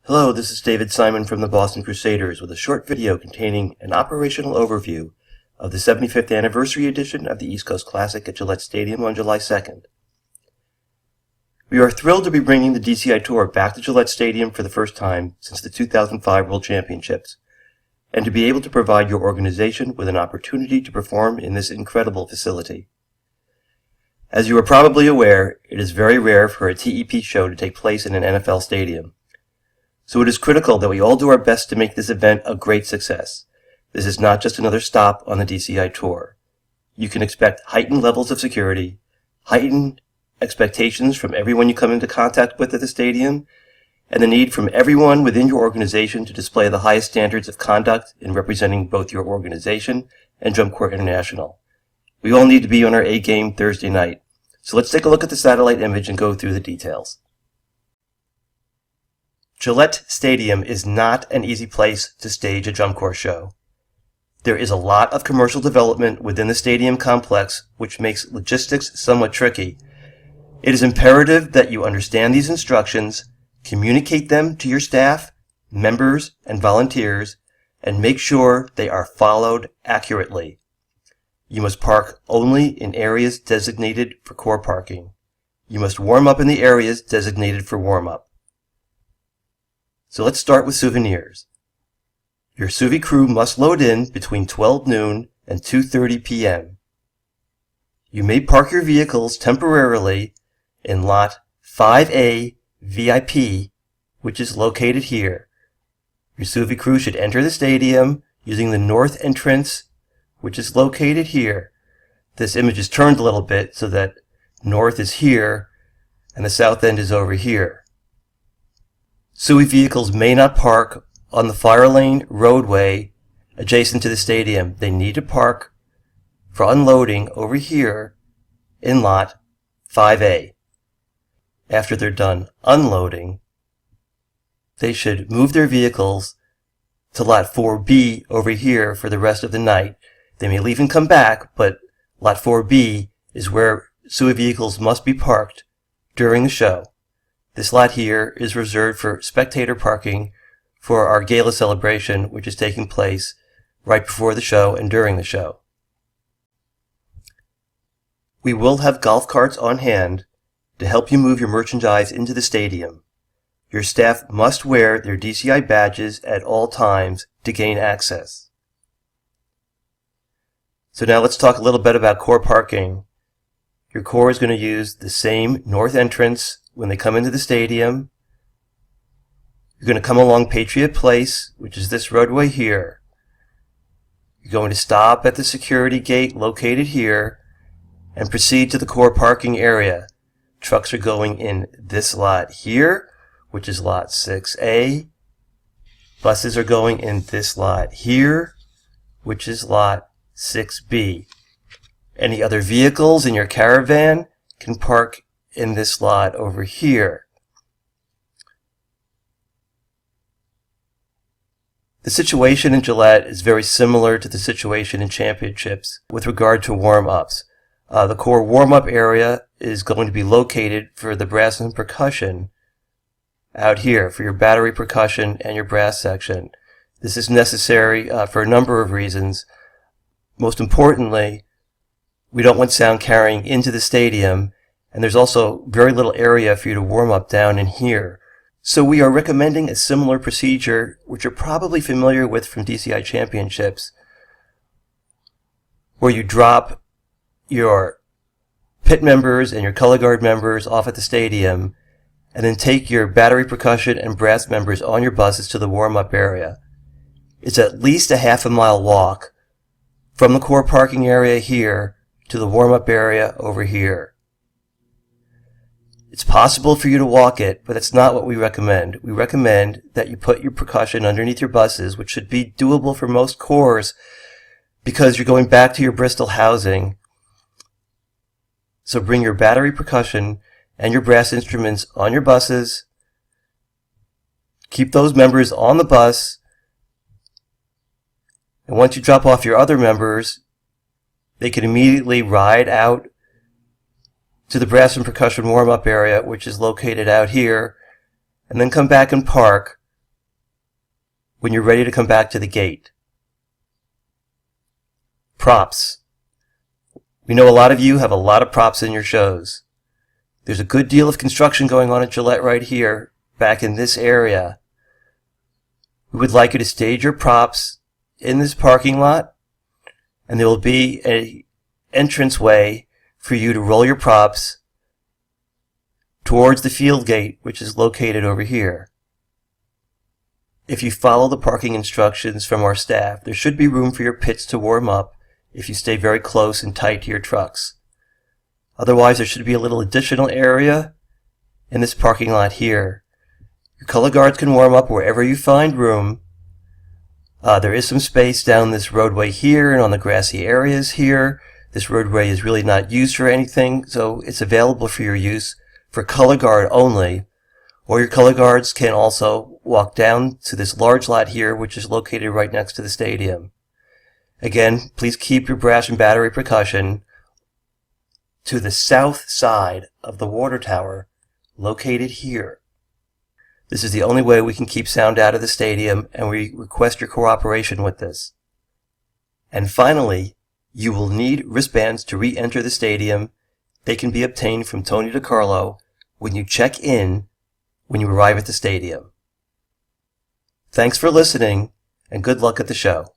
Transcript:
Hello, this is David Simon from the Boston Crusaders with a short video containing an operational overview of the 75th anniversary edition of the East Coast Classic at Gillette Stadium on July 2nd. We are thrilled to be bringing the DCI Tour back to Gillette Stadium for the first time since the 2005 World Championships, and to be able to provide your organization with an opportunity to perform in this incredible facility. As you are probably aware, it is very rare for a TEP show to take place in an NFL stadium. So it is critical that we all do our best to make this event a great success. This is not just another stop on the DCI Tour. You can expect heightened levels of security, heightened expectations from everyone you come into contact with at the stadium, and the need from everyone within your organization to display the highest standards of conduct in representing both your organization and Jump Corps International. We all need to be on our A game Thursday night. So let's take a look at the satellite image and go through the details. Gillette Stadium is not an easy place to stage a Jump Corps show. There is a lot of commercial development within the stadium complex, which makes logistics somewhat tricky. It is imperative that you understand these instructions, communicate them to your staff, members, and volunteers, and make sure they are followed accurately. You must park only in areas designated for core parking. You must warm up in the areas designated for warm-up. So let's start with souvenirs. Your SUVI crew must load in between 12 noon and 2:30 p.m. You may park your vehicles temporarily in Lot 5A VIP, which is located here. Your SUVI crew should enter the stadium using the north entrance, which is located here. This image is turned a little bit so that north is here and the south end is over here. SUVI vehicles may not park on the fire lane roadway adjacent to the stadium. They need to park for unloading over here in Lot 5A. After they're done unloading, they should move their vehicles to Lot 4B over here for the rest of the night. They may leave and come back, but Lot 4B is where SUVI vehicles must be parked during the show. This lot here is reserved for spectator parking for our gala celebration, which is taking place right before the show and during the show. We will have golf carts on hand to help you move your merchandise into the stadium. Your staff must wear their DCI badges at all times to gain access. So now let's talk a little bit about core parking. Your core is going to use the same north entrance when they come into the stadium. You're going to come along Patriot Place, which is this roadway here. You're going to stop at the security gate located here and proceed to the core parking area. Trucks are going in this lot here, which is lot 6A. Buses are going in this lot here, which is lot 6B. Any other vehicles in your caravan can park in this lot over here. The situation in Gillette is very similar to the situation in championships with regard to warm-ups. The core warm-up area is going to be located for the brass and percussion out here for your battery percussion and your brass section. This is necessary for a number of reasons. Most importantly, we don't want sound carrying into the stadium, and there's also very little area for you to warm up down in here. So we are recommending a similar procedure, which you're probably familiar with from DCI championships, where you drop your pit members and your color guard members off at the stadium, and then take your battery percussion and brass members on your buses to the warm-up area. It's at least a half-a-mile walk from the core parking area here to the warm-up area over here. It's possible for you to walk it, but it's not what we recommend. We recommend that you put your percussion underneath your buses, which should be doable for most corps because you're going back to your Bristol housing. So bring your battery percussion and your brass instruments on your buses. Keep those members on the bus. And once you drop off your other members, they can immediately ride out to the brass and percussion warm-up area, which is located out here, and then come back and park when you're ready to come back to the gate. Props. We know a lot of you have a lot of props in your shows. There's a good deal of construction going on at Gillette right here, back in this area. We would like you to stage your props in this parking lot, and there will be an entranceway for you to roll your props towards the field gate, which is located over here. If you follow the parking instructions from our staff, there should be room for your pits to warm up if you stay very close and tight to your trucks. Otherwise, there should be a little additional area in this parking lot here. Your color guards can warm up wherever you find room. There is some space down this roadway here and on the grassy areas here. This roadway is really not used for anything, so it's available for your use for color guard only. Or your color guards can also walk down to this large lot here, which is located right next to the stadium. Again, please keep your brass and battery percussion to the south side of the water tower, located here. This is the only way we can keep sound out of the stadium, and we request your cooperation with this. And finally, you will need wristbands to re-enter the stadium. They can be obtained from Tony DiCarlo when you check in when you arrive at the stadium. Thanks for listening, and good luck at the show.